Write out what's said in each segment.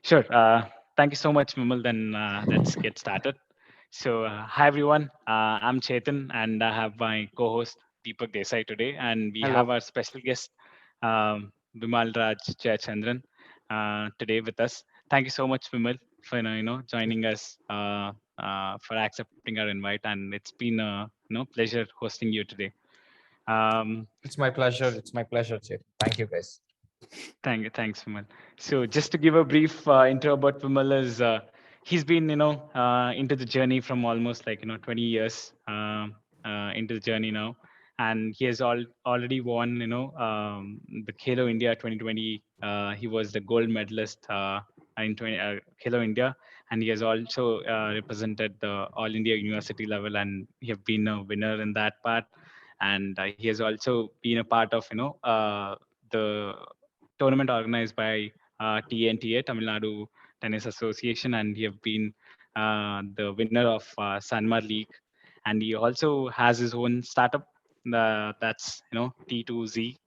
Sure. Thank you so much, Vimal. Then let's get started. So, hi everyone. I'm Chetan, and I have my co-host Deepak Desai today, and we have Hello. our special guest, Vimalraj Jayachandran, today with us. Thank you so much, Vimal, for joining us, for accepting our invite, and it's been a pleasure hosting you today. Um, It's my pleasure. It's my pleasure, Chief. Thank you, guys. Thanks, Vimal. So just to give a brief intro about Vimal is he's been into the journey from almost 20 years into the journey now, and he has already won the Khelo India 2020. He was the gold medalist in Khelo India, and he has also represented the All India University level, and he have been a winner in that part, and he has also been a part of the tournament organized by TNTA, Tamilnadu Tennis Association, and he have been the winner of Sanmar League. And he also has his own startup that's T2Z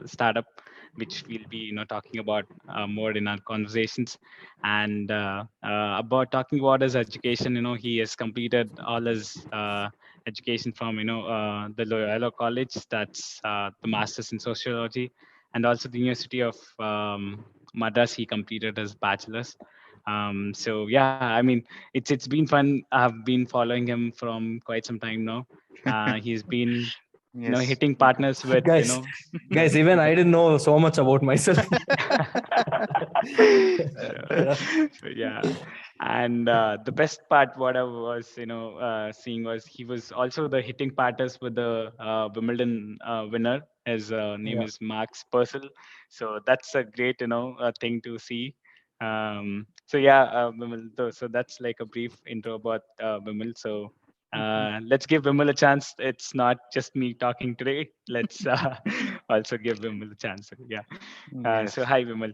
startup, which we'll be talking about more in our conversations. And about talking about his education, he has completed all his education from the Loyola College. That's the masters in sociology, and also the University of Madras. He completed his bachelor's. So yeah, I mean, it's been fun. I've been following him from quite some time now. He's been Yes. hitting partners with guys, guys, even I didn't know so much about myself. Yeah. So, yeah, and the best part what I was seeing was he was also the hitting partners with the Wimbledon winner. His name Yeah. is Max Purcell. So that's a great thing to see. So yeah, Vimal, so that's like a brief intro about Vimal. So let's give Vimal a chance. It's not just me talking today. Let's also give Vimal a chance. Yeah. So Yes. hi, Vimal.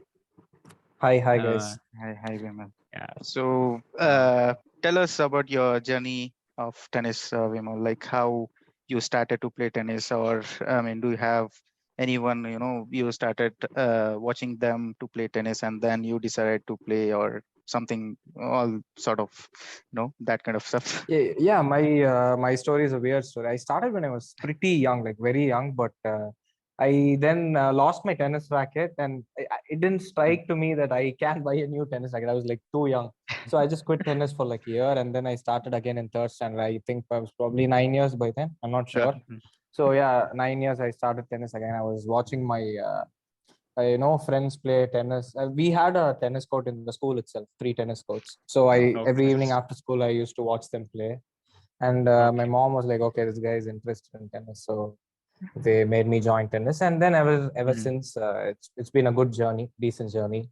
Hi, Uh, guys. Hi, Vimal. yeah. So, Uh, tell us about your journey of tennis, Vimal. Like how you started to play tennis, or I mean, do you have anyone you started watching them to play tennis, and then you decided to play, or something, all sort of, that kind of stuff. Yeah, my story is a weird story. I started when I was pretty young, like very young, but I then lost my tennis racket, and it didn't strike to me that I can buy a new tennis racket. I was like too young, so I just quit tennis for like a year, and then I started again in third standard. I think I was probably 9 years by then. I'm not sure. mhm. So yeah, 9 years I started tennis again. I was watching my friends play tennis. We had a tennis court in the school itself, three tennis courts. So I every Okay. evening after school I used to watch them play. And my Okay. mom was like, okay, this guy is interested in tennis, so they made me join tennis. And then ever Mhm. since, it's been a good journey, decent journey.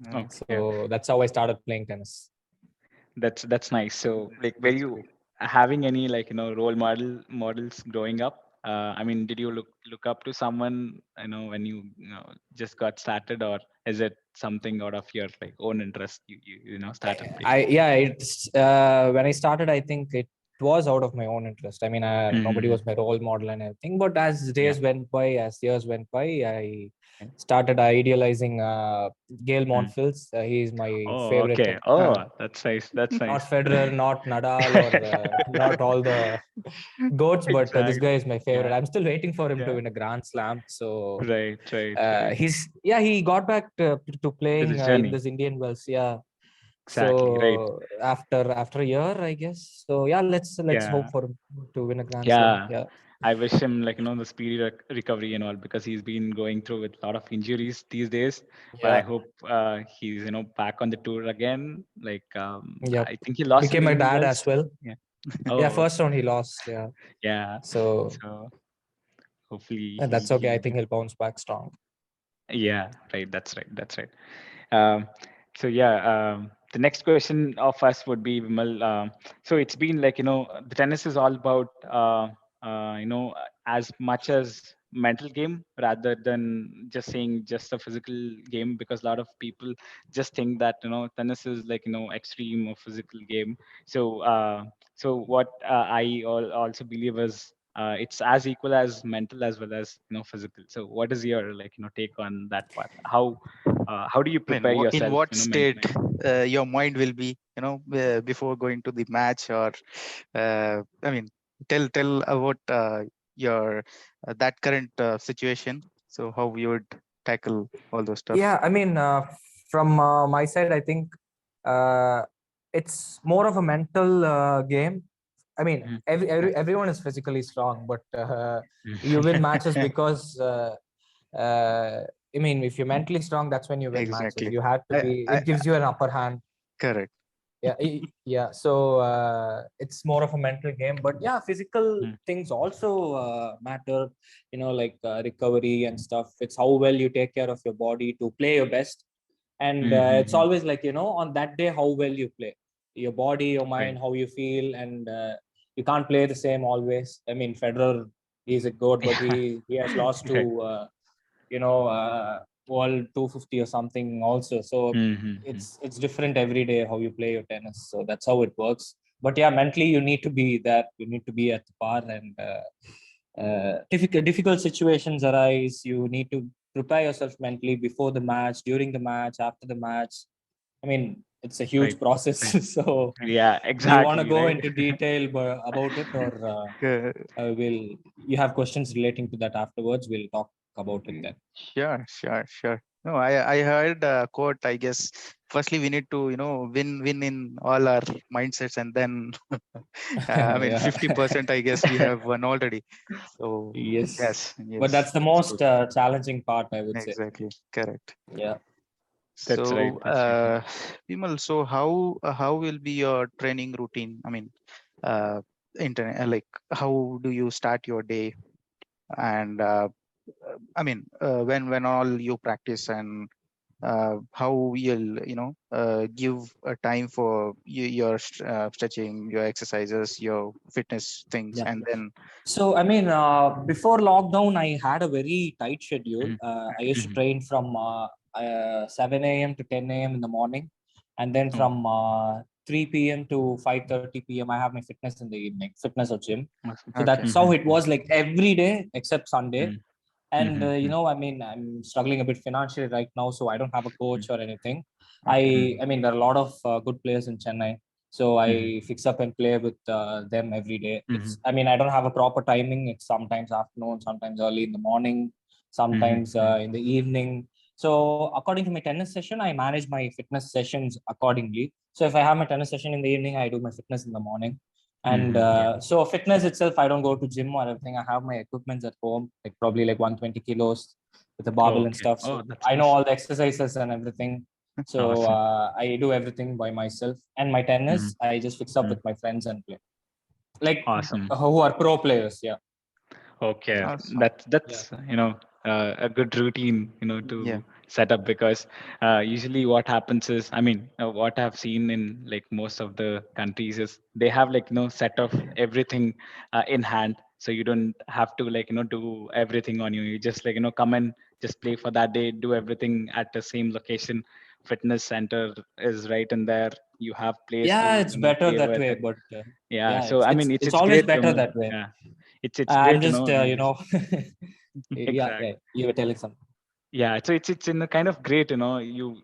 Nice. Okay. So that's how I started playing tennis. That's nice. So like, were That's you great. having any role models growing up? I mean, did you look up to someone when you just got started, or is it something out of your own interest you started playing? It's when I started, I think it was out of my own interest. I mean, nobody Mm, was my role model and everything, but as yeah. days went by, as years went by, I Yeah. started idealizing Gail Mm. Monfils. He's my Oh, favorite. okay. Oh, that's nice. That's Not nice. Federer, not Nadal, or not all the goats, but this guy Exactly. is my favorite. Yeah. I'm still waiting for him to Yeah. win a Grand Slam. So Right. Right. Right. he got back to To playing this in journey. this Indian Wells. Yeah. Exactly. Right. So after a year, I guess. So yeah, let's hope Yeah. for him to win a Grand Slam. Yeah. Yeah. I wish him the speedy recovery and all, because he's been going through with a lot of injuries these days. But I Yeah. hope he's back on the tour again. Yep. I think he lost in Became the my Indian dad Wells. as well. Yeah. Yeah, Oh, first okay. round he lost. Yeah. Yeah. So So hopefully that's okay. I he'll think he'll bounce back strong. yeah. Right. That's right. That's right. Um, so yeah, the next question of us would be Vimal. So it's been the tennis is all about as much as mental game rather than just saying just a physical game, because a lot of people just think that tennis is extreme or physical game. So so what also believe is it's as equal as mental as well as physical. So what is your take on that part? How How do you I mean, prepare in yourself, what state mentally? your mind will be, before going to the match, or I mean, tell about your that current situation. So how you would tackle all those stuff. Yeah, I mean, from my side, I think uh, it's more of a mental game. I mean, Mhm. everyone is physically strong, but you win Mhm. matches because I mean, if you're mentally strong, that's when you win matches. Exactly. You have to be. I It gives you an upper hand. correct. Yeah, yeah. So it's more of a mental game, but yeah, physical Mm. things also matter. Like recovery and stuff. It's how well you take care of your body to play your best, and it's Mhm. always like on that day how well you play, your body, your Right. mind, how you feel, and you can't play the same always. I mean, Federer, he's a goat, but Yeah. he has lost to Right. world 250 or something also. So Mhm. it's different every day how you play your tennis. So that's how it works. But yeah, mentally you need to be there, you need to be at the par, and difficult situations arise, you need to prepare yourself mentally before the match, during the match, after the match. I mean, it's a huge Right. process. Right. So Yeah. do you want to Exactly. go Right. into detail about it, or Uh, will you have questions relating to that afterwards? We'll talk about it then. sure. No, I heard a quote. I guess firstly we need to win in all our mindsets, and then I mean Yeah. 50% I guess we have won already. So Yes, but yes, that's the that's most good. challenging part, I would say. Exactly, correct. Yeah. That's right. So, That's right. Vimal, so how will be your training routine? I mean, uh, like how do you start your day? And I mean, when all you practice, and how you'll give a time for your stretching, your exercises, your fitness things, Yeah. and then So, I mean, before lockdown, I had a very tight schedule. Mhm. I used to Mhm. train from 7 a.m. to 10 a.m. in the morning. And then Oh, from 3 p.m. to 5:30 p.m., I have my fitness in the evening, fitness or gym. awesome. So okay, that's how it Mhm. was like every day except Sunday. Mhm. And Mhm. I mean, I'm struggling a bit financially right now, so I don't have a coach Mhm. or anything. i okay, Mhm. i mean, there are a lot of good players in Chennai, so I Mhm. fix up and play with them every day. It's, Mhm. I mean, I don't have a proper timing. It's sometimes afternoon, sometimes early in the morning, Mhm. sometimes Mhm. in the evening. So according to my tennis session, I manage my fitness sessions accordingly. So if I have my tennis session in the evening, I do my fitness in the morning. And Mhm. Yeah. so fitness itself, I don't go to gym or everything. I have my equipments at home, like probably like 120 kilos with a Oh, barbell and okay. stuff. Oh, So that's I know nice. all the exercises and everything. So Awesome. I do everything by myself. And my Mhm. tennis, I just fix up Mhm. with my friends and play. Like Awesome. who are pro players. Yeah. Okay, awesome. Yeah. that's a good routine Yeah, to set up, because usually what happens is, I mean, what I've seen in like most of the countries is they have like set of everything in hand, so you don't have to like do everything on you. You just like come and just play for that day, do everything at the same location. Fitness center is right in there. You have place Yeah, to it's better play that with. way, but Yeah, yeah, so I mean it's it's always great. better that way. Yeah, it's I'm great. just yeah, Exactly. yeah, you were telling something. Yeah, so it's in a kind of great, you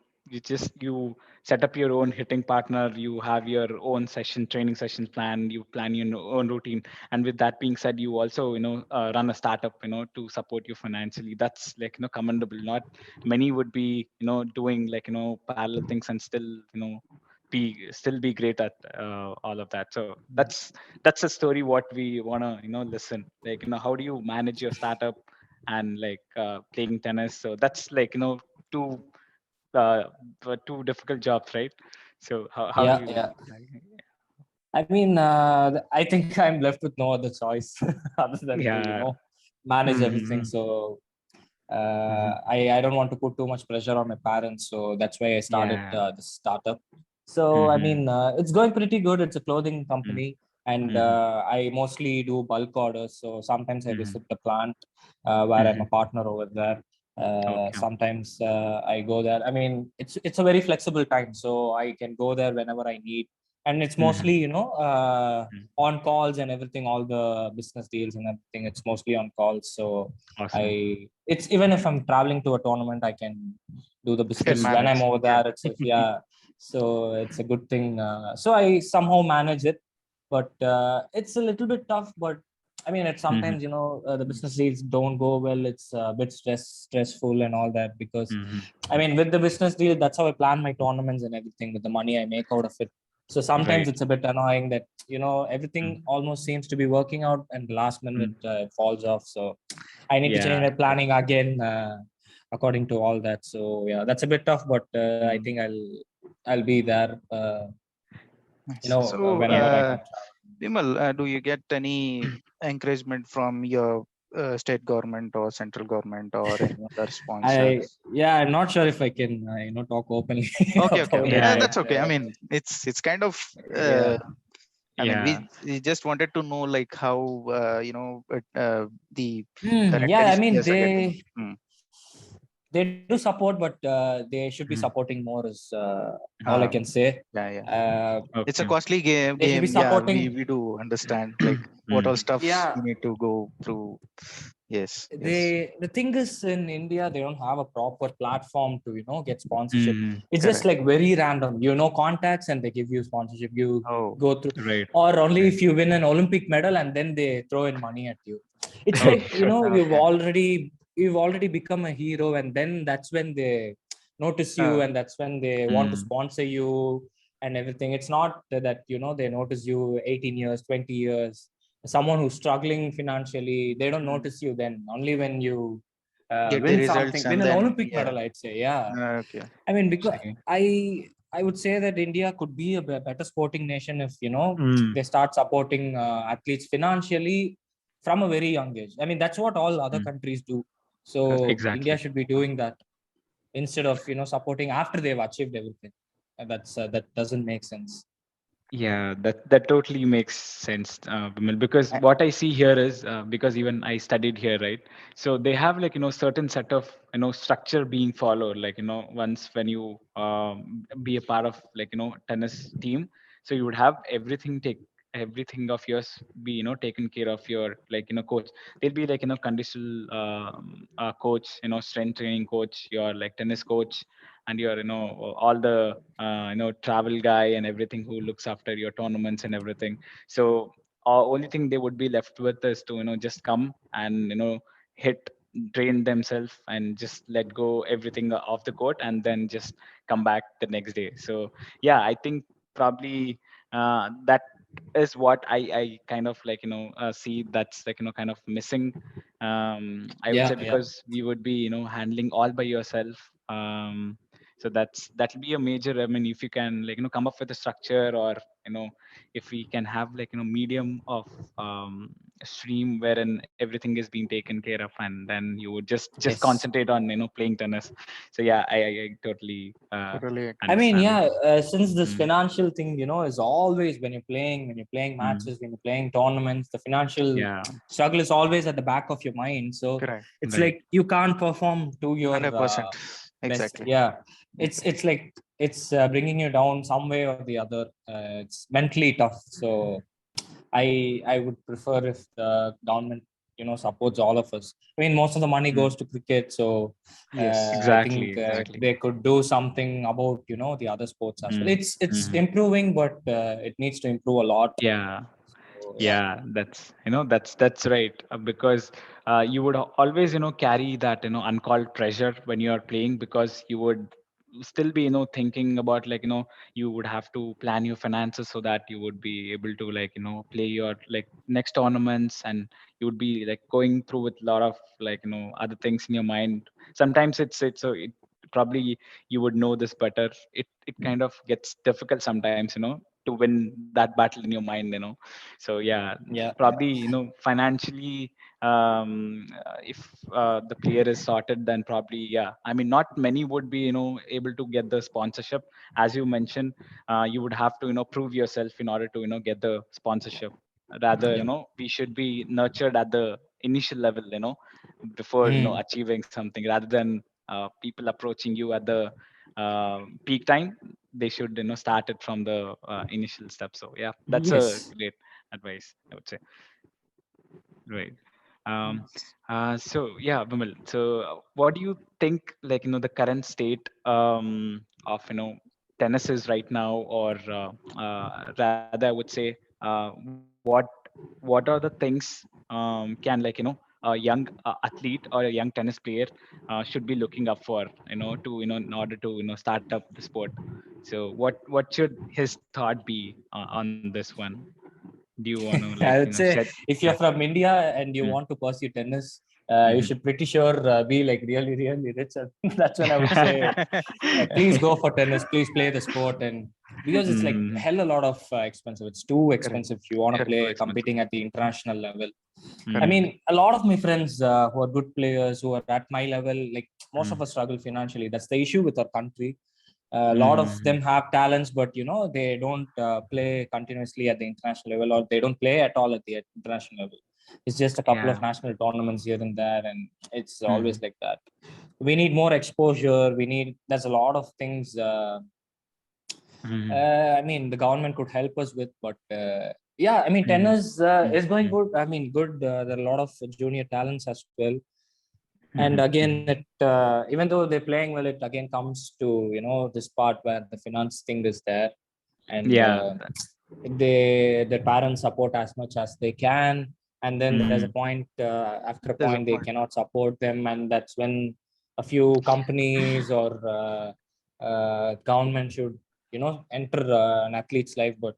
set up your own hitting partner, you have your own training session plan, you plan your own routine, and with that being said, you also run a startup, to support you financially. That's like commendable. Not many would be doing like parallel things and still be great at all of that. So that's a story what we wanna listen. Like how do you manage your startup and like playing tennis? So that's like two uh, two difficult jobs, right? So how do Yeah, you yeah. like, I mean, I think I'm left with no other choice other than to, yeah. manage everything. Mm-hmm. So Mm-hmm. I don't want to put too much pressure on my parents. So that's why I started Yeah. this startup. So, I Mm-hmm. mean, it's going pretty good. It's a clothing company, and Mm-hmm. I mostly do bulk orders. So sometimes I Mm-hmm. visit the plant where I'm Mm-hmm. a partner over there. Okay. Sometimes I go there. I mean, it's a very flexible time, so I can go there whenever I need. And it's Mm-hmm. mostly, on calls and everything, all the business deals and everything. It's mostly on calls. So Awesome. it's even if I'm traveling to a tournament, I can do the Can business when I'm manage. over Yeah. there itself. Yeah, so it's a good thing. So I somehow manage it, but it's a little bit tough. But I mean, it's Mhm, sometimes the business deals don't go well. It's a bit stressful and all that because mhm. I mean, with the business deal, that's how I plan my tournaments and everything with the money I make out of it. So sometimes Right. it's a bit annoying that everything Mm, almost seems to be working out and the last minute mm. it falls off. So I need to change Yeah. my planning again according to all that. So yeah, that's a bit tough, but I Mm. think I'll be there. Nice. So, Whenever I can travel. Vimal, do you get any encouragement from your state government or central government or any other sponsors? I'm not sure if I can talk openly Okay, okay, about okay. it, Yeah. but That's okay. I mean, it's kind of. yeah, I mean, Yeah. we just wanted to know like how the current yeah. I tennis mean players are getting. Hmm. they do support, but they should be Mhm. supporting more. Is all I Uh, can say. yeah, yeah. Uh, It's a Okay. costly game. they should be Game. Yeah, supporting. we do understand like what Mm. all stuffs Yeah, we need to go through. Yes, yes. the thing is in India they don't have a proper platform to get sponsorship. Mhm. It's just Correct. like very random, contacts and they give you sponsorship. You Oh, go through, Right. or only Right. if you win an Olympic medal and then they throw in money at you. It's Oh, like sure. okay. you've already become a hero, and then that's when they notice you, Uh, and that's when they want to Mm. sponsor you and everything. It's not that they notice you 18 years, 20 years. Someone who's struggling financially, they don't mm, notice you then, only when you get the win results something, win and an then Olympic yeah. medal, I'd say. Yeah, Okay. I mean, because See. I would say that India could be a better sporting nation if Mm. they start supporting athletes financially from a very young age. I mean, that's what all other Mm. countries do. So India Exactly. should be doing that instead of supporting after they've achieved everything. That doesn't make sense. Yeah, that totally makes sense, Vimal, because Uh, what I see here is because even I studied here, right? So they have like certain set of structure being followed. Like once when you be a part of like tennis team, so you would have everything of yours be taken care of your like coach. There'll be like conditional coach, strength training coach, your like tennis coach, and your all the travel guy and everything who looks after your tournaments and everything. So only thing they would be left with is to just come and hit, drain themselves and just let go everything off the court and then just come back the next day. So yeah, I think probably that is what I kind of like see that's like kind of missing, I would say, Yeah, yeah. because we would be handling all by yourself. So that'll be a major, I mean, if you can like come up with a structure, or if we can have like medium of stream wherein everything is being taken care of, and then you would just Yes. concentrate on playing tennis. So yeah, I totally totally I agree. mean, understand. yeah, since this Mm, financial thing, is always when you're playing mm, matches, when you're playing tournaments, the financial yeah. struggle is always at the back of your mind. So Correct. it's Right. like you can't perform to your 100%. best. Exactly. Yeah, it's like it's bringing you down some way or the other. It's mentally tough. So I would prefer if the government supports all of us. I mean, most of the money Mm, goes to cricket, so Yes. I exactly. think Exactly. they could do something about the other sports as well. Mm, It's mhm. improving, but it needs to improve a lot. Yeah. So yeah, Yeah, that's right. Because you would always carry that uncalled pressure when you are playing, because you would still be thinking about like you would have to plan your finances so that you would be able to like play your like next tournaments, and you would be like going through with a lot of like other things in your mind. Sometimes it's so it probably you would know this better. It kind of gets difficult sometimes to win that battle in your mind. So yeah, yeah, yeah. probably financially, if the player is sorted, then probably yeah, I mean, not many would be able to get the sponsorship. As you mentioned, you would have to prove yourself in order to get the sponsorship. Rather, Yep. we should be nurtured at the initial level, before Mm. achieving something, rather than people approaching you at the peak time. They should start it from the initial step. So yeah, that's a Yes. great advice, I would say. Right. Um, so yeah, Vimal. So what do you think, like the current state of tennis is right now, or rather, I would say, what what are the things can a young athlete or a young tennis player should be looking up for, to in order to start up the sport. So what should his thought be on this one? Do you want to I would say set? if Yeah. you're from India and you Mm, want to pursue tennis, you mhm. should pretty sure be like really, really rich. And that's when I would say, please go for tennis. Please play the sport, and because it's like Mhm. hell a lot of expensive. It's too Correct. expensive if you want to Correct. Too play expensive. competing at the international level. I Correct. Mm, mean, a lot of my friends who are good players who are at my level, like most of mm, us struggle financially. That's the issue with our country. A lot of mhm. them have talents, but they don't play continuously at the international level, or they don't play at all at the international level. It's just a couple of Yeah. national tournaments here and there, and it's always Mhm. like that. We need more exposure. We need. There's a lot of things. Mhm. I mean, the government could help us with, but yeah, I mean, Mhm. tennis is going Mhm. good. I mean, good. There are a lot of junior talents as well. And Mhm. again, Mhm. it even though they're playing well, it again comes to this part where the finance thing is there, and Yeah. their parents support as much as they can, and then there's a Mhm. point after a There's a point they point. cannot support them, and that's when a few companies or government should enter an athlete's life, but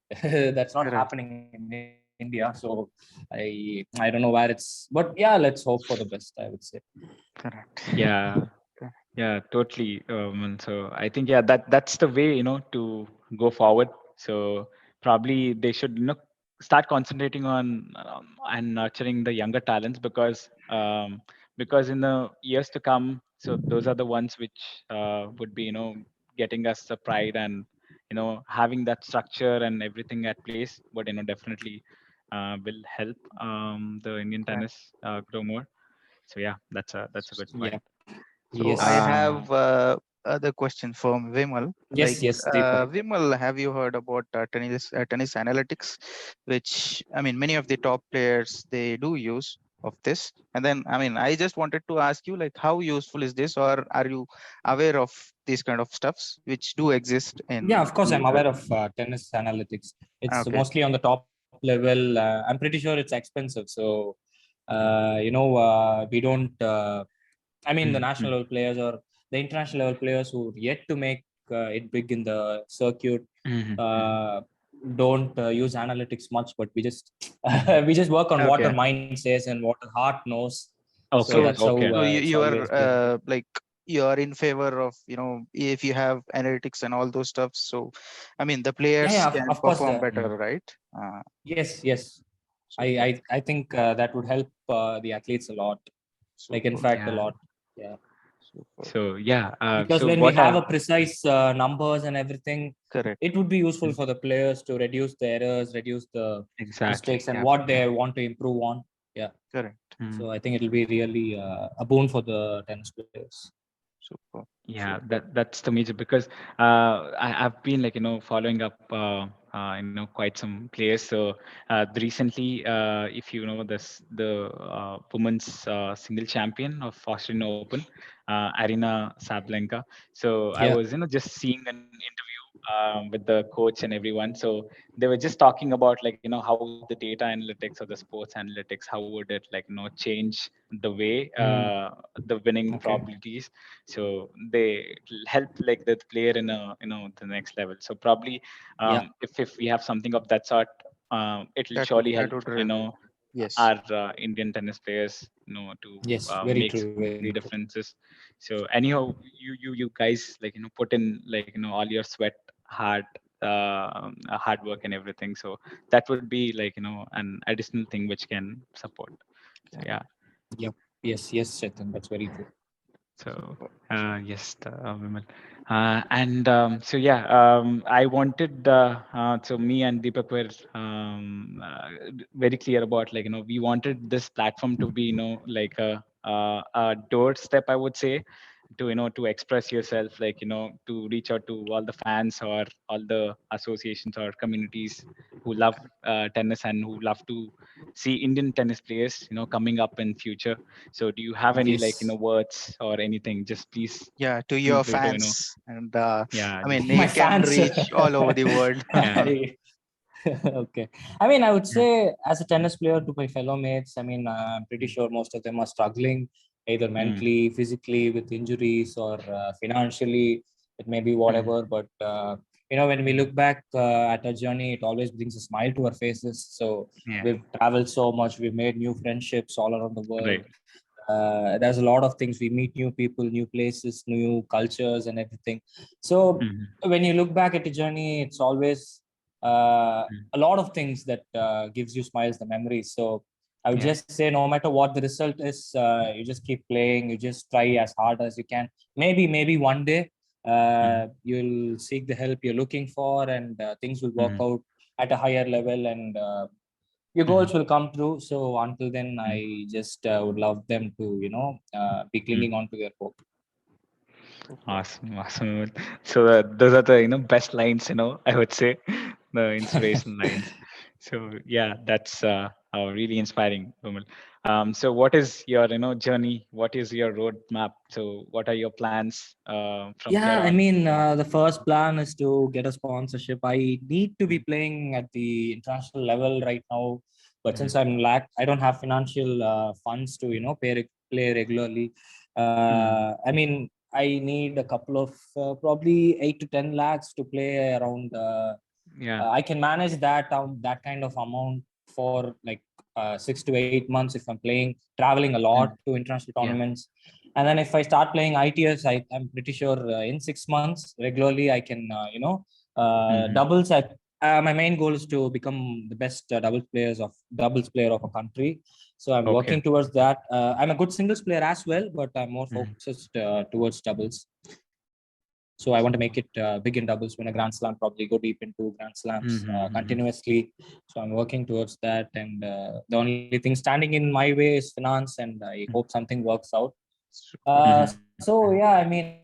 that's not Correct. happening in India. So I don't know where it's, but yeah, let's hope for the best, I would say. Correct. Yeah. Yeah, totally. And so I think, yeah, that's the way, to go forward. So probably they should, start concentrating on and nurturing the younger talents, because in the years to come, so those are the ones which would be, getting us the pride, and having that structure and everything at place. But definitely will help the Indian Correct. tennis grow more. So yeah, that's a good Yeah. point. So Yes. I Uh, have other question from Vimal. Yes, Like, yes, Deepak. Vimal, have you heard about tennis analytics, which I mean, many of the top players they do use of this. And then, I mean, I just wanted to ask you, like, how useful is this, or are you aware of these kind of stuffs which do exist Yeah, in of course, I'm the aware of tennis analytics. It's okay, mostly on the top level. I'm pretty sure it's expensive. So, we don't, I mean, the mm, national mm, level players or the international level players who yet to make it big in the circuit mhm, mhm, uh, don't use analytics much, but we just mhm. we just work on what our okay. mind says and what our heart knows. So Okay, So, that's how okay. it's you are always been. like you are in favor of if you have analytics and all those stuff. So, I mean, the Yeah, players yeah, can of course. perform better, Mm, right? Uh, Yes, yes. I Super, I, I think that would help the athletes a lot. Like in super, fact, a yeah. lot. Yeah. super. So yeah. Because So when we what have I. a precise numbers and everything, Correct. it would be useful Mm, for the players to reduce the errors, reduce the exactly. mistakes, and Yeah. what Yeah. they want to improve on. Yeah. Correct. So Mm. I think it'll be really a boon for the tennis players. Super, Yeah, super. that's the major, because I've been like following up quite some players. So recently, if you know this, the women's single champion of Australian Open, Arina Sabalenka. So I Yeah. was just seeing an interview with the coach and everyone. So they were just talking about like how the data analytics or the sports analytics, how would it like change the way Mm, the winning okay. probabilities. So they help like the player in a the next level. So probably Yeah. if we have something of that sort, it will surely help That would really yes. our Indian tennis players to Yes. Very make true. some Very true. differences. So anyhow, you guys like put in like all your sweat, hard hard work and everything. So that would be like an additional thing which can support. So yeah. Correct. Yep. Yes. Yes, Chetan. That's very true. So Super, yes, Vimal. And so yeah, I wanted so me and Deepak were very clear about like we wanted this platform to be like a doorstep, I would say, to express yourself, like to reach out to all the fans or all the associations or communities who love tennis and who love to see Indian tennis players coming up in future. So do you have any like Yes. words or anything? Just please Yeah, to feel your free to fans, and yeah, I mean, just My it can fans. reach all over the world. yeah. Okay. I mean, I would Yeah. say as a tennis player to my fellow mates, I mean, I'm pretty sure most of them are struggling either Mm, mentally, physically with injuries or financially. It may be mm, whatever, but when we look back at our journey, it always brings a smile to our faces. So yeah. we've traveled so much, we've made new friendships all around the world. Right. There's a lot of things. We meet new people, new places, new cultures, and everything. So Mm, when you look back at the journey, it's always mm, a lot of things that gives you smiles, the memories. So I would yeah. just say, no matter what the result is, you just keep playing. You just try as hard as you can. Maybe one day Mm, you'll seek the help you're looking for, and things will work mm, out at a higher level, and your mm, goals will come true. So until then, mm, I just would love them to, be mm. clinging on to their hope. Super. Awesome, awesome. So those are the best lines, I would say, the inspiration lines. So yeah, that's really inspiring, Vimal. So what is your journey? What is your roadmap? So what are your plans from here Yeah, I on? mean, the first plan is to get a sponsorship. I need to be Mm, playing at the international level right now, but since mm, I don't have financial funds to, play regularly. mm. I mean, I need a couple of probably 8 to 10 lakhs to play around. Yeah. I can manage that kind of amount for like 6 to 8 months if I'm playing, traveling a lot Mm, to international yeah. tournaments. And then if I start playing ITS, I'm pretty sure in 6 months regularly I can, Hmm. doubles. My main goal is to become the best doubles player of a country. So I'm Okay. working towards that. I'm a good singles player as well, but I'm more Mm, focused towards doubles. So I want to make it big in doubles, win a grand slam, probably go deep into grand slams mm, continuously. So I'm working towards that, and the only thing standing in my way is finance, and I hope mm, something works out. Super. So yeah, I mean,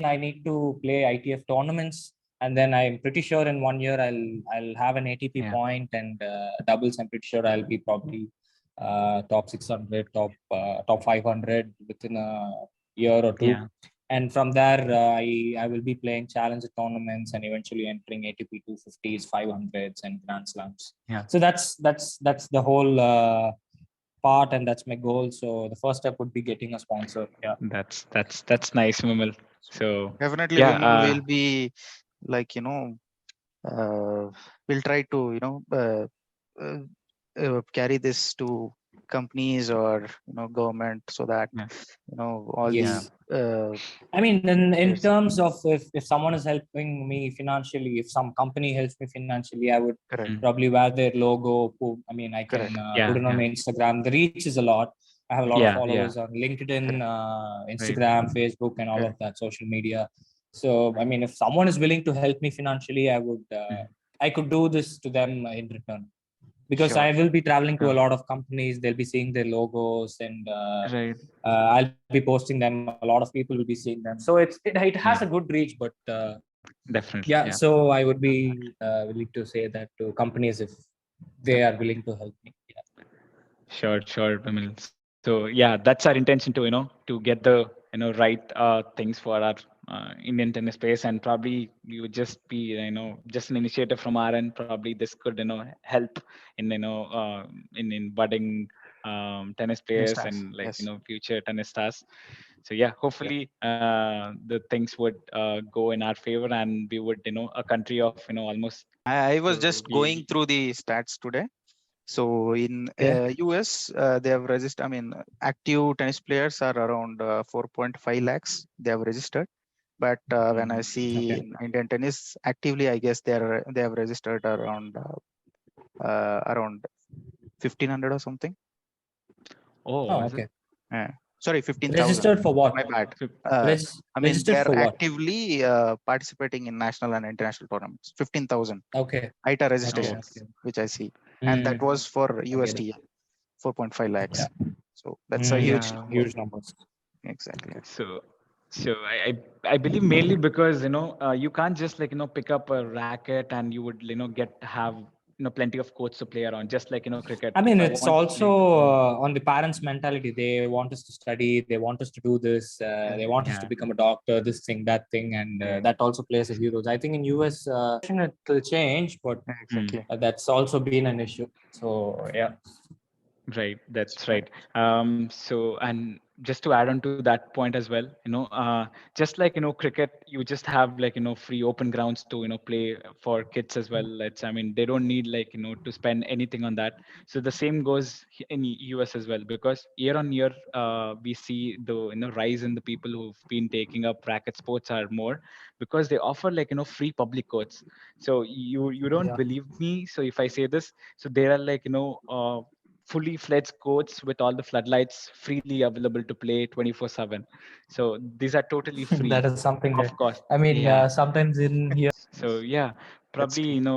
I need to play ITF tournaments, and then I'm pretty sure in one year I'll have an ATP yeah. point, and doubles. I'm pretty sure I'll be probably top 600, top 500 within a year or two. Yeah. And from there, I will be playing challenger tournaments and eventually entering ATP 250s, 500s, and Grand Slams. Yeah. So that's the whole part, and that's my goal. So the first step would be getting a sponsor. Yeah. That's nice, Vimal. So Definitely, yeah. Vimal will be like, we'll try to, uh, carry this to companies or, government, so that, Yeah. all Yeah. the I mean, in players. terms of if someone is helping me financially, if some company helps me financially, I would Correct, Mm, probably wear their logo. I mean, I can correct. put yeah. it on Yeah. my Instagram. The reach is a lot. I have a lot of Yeah. Yeah. followers on LinkedIn, Correct. Right. Instagram, Facebook, and all Correct. of that social media. So, I mean, if someone is willing to help me financially, Mm, I could do this to them in return, because Sure. I will be traveling to a sure. lot of companies. They'll be seeing their logos, and Right. I'll be posting them. A lot of people will be seeing them. So it has a Yeah. good reach, but Definitely. yeah. Yeah. So I would be willing to say that to companies if they are Definitely. willing to help me. Yeah. Sure. Sure, Vimal. So yeah, that's our intention to to get the right things for our Indian tennis space, and probably you would just be just an initiative from our end. Probably this could help in in budding tennis Tennis players stars. and like Yes. future tennis stars. So yeah, Yeah. hopefully the things would go in our favor, and we would a country of almost I was so just going we through the stats today. So in Okay. US, they have registered. I mean, active tennis players are around 4.5 lakhs. They have registered. But when I see Okay. in Indian tennis actively, I guess they have registered around 1,500 or something. oh, Oh, is it? okay. Sorry, 15,000. Registered for what? My bad. Fif- I mean, they Registered are for what? actively participating in national and international tournaments. 15,000 Okay. ITA Okay. Oh, registrations, Okay. which I see, and that Mm, was for I get it. USD, 4.5 lakhs. Yeah. So that's a huge Huge number. numbers. Exactly. so So I believe mainly because you can't just pick up a racket and you would get have plenty of courts to play around, just like cricket. I If mean, I it's want to play, also on the parents' mentality. They want us to study. They want us to do this. They want us to yeah, become a doctor. This thing, that thing, and that also plays a huge role. I think in US, it will change, but Exactly. that's also been an issue. So yeah. right, that's Right. right. So, and just to add on to that point as well, just like cricket, you just have like free open grounds to play for kids as well. It's, I mean, they don't need like to spend anything on that. So the same goes in US as well, because year on year we see the rise in the people who've been taking up racket sports are more, because they offer like free public courts. So you don't Yeah. believe me, so if I say this, so there are like fully fledged courts with all the floodlights freely available to play 24/7. So these are totally That free, is something of course. I mean, Yeah. sometimes in here. So yeah, That's probably great.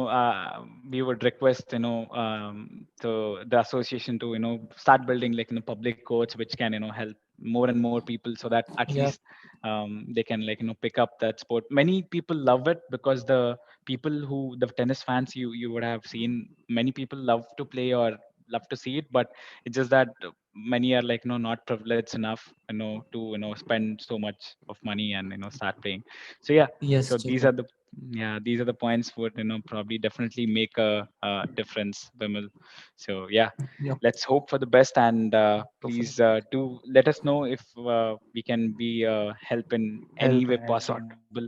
we would request the association to start building like public courts which can help more and more people, so that at Yeah. least they can like pick up that sport. Many people love it because the people who the tennis fans you would have seen, many people love to play or love to see it, but it's just that many are like not privileged enough to spend so much of money and start playing. So yeah, Yes, so these Jacob. are the, yeah, these are the points would probably definitely make a difference, Vimal. So yeah, Yep. let's hope for the best, and Hopefully. please do let us know if we can be help in any Help way in any sort. possible.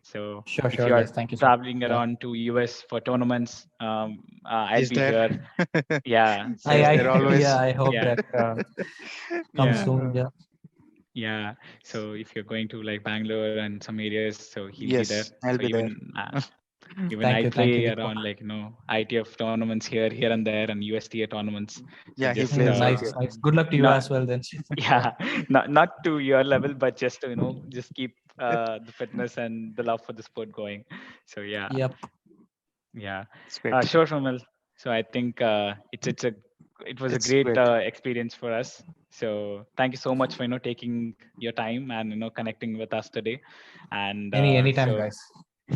So if Sure, you sure, are guys. Thank you so much. traveling Yeah. around to US for tournaments, I'll He's be there. here. Yeah, He's so there Yeah, always. I hope yeah, that comes yeah, soon. Yeah. yeah. So if you're going to like Bangalore and some areas, so he'll be there. Yes, I'll So be there. even I Thank you, play Jacob. around like ITF tournaments here and there, and USTA tournaments. So Yeah, he just plays with Nice, you. nice. Good luck to you not as well then. yeah, not to your level, but just to just keep the fitness and the love for the sport going. So yeah, Yep. yeah, It's great. sure, Somal. So I think it was a It's great great. experience for us. So thank you so much for taking your time and connecting with us today. And Anytime, guys.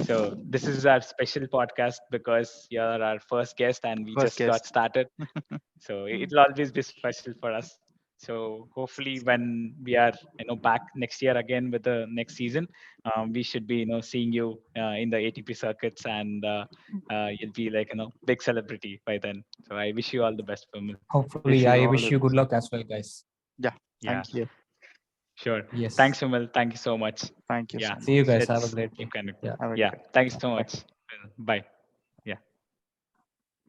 so this is our special podcast because you're our first guest and we First just got guest. started. So it'll always be special for us. So hopefully when we are back next year again with the next season, we should be seeing you in the ATP circuits, and you'll be like big celebrity by then. So I wish you all the best, Vimal. Hopefully, Wish you I all wish the you good best. luck as well, guys. Yeah. Yeah, Thank you. sure. Yes. Thanks, Vimal. Thank you so much. Thank you Yeah, so See you much. guys. Have a let's great day. keep connected. Yeah. Have a Yeah, great. thanks Yeah. so Bye. much. Bye.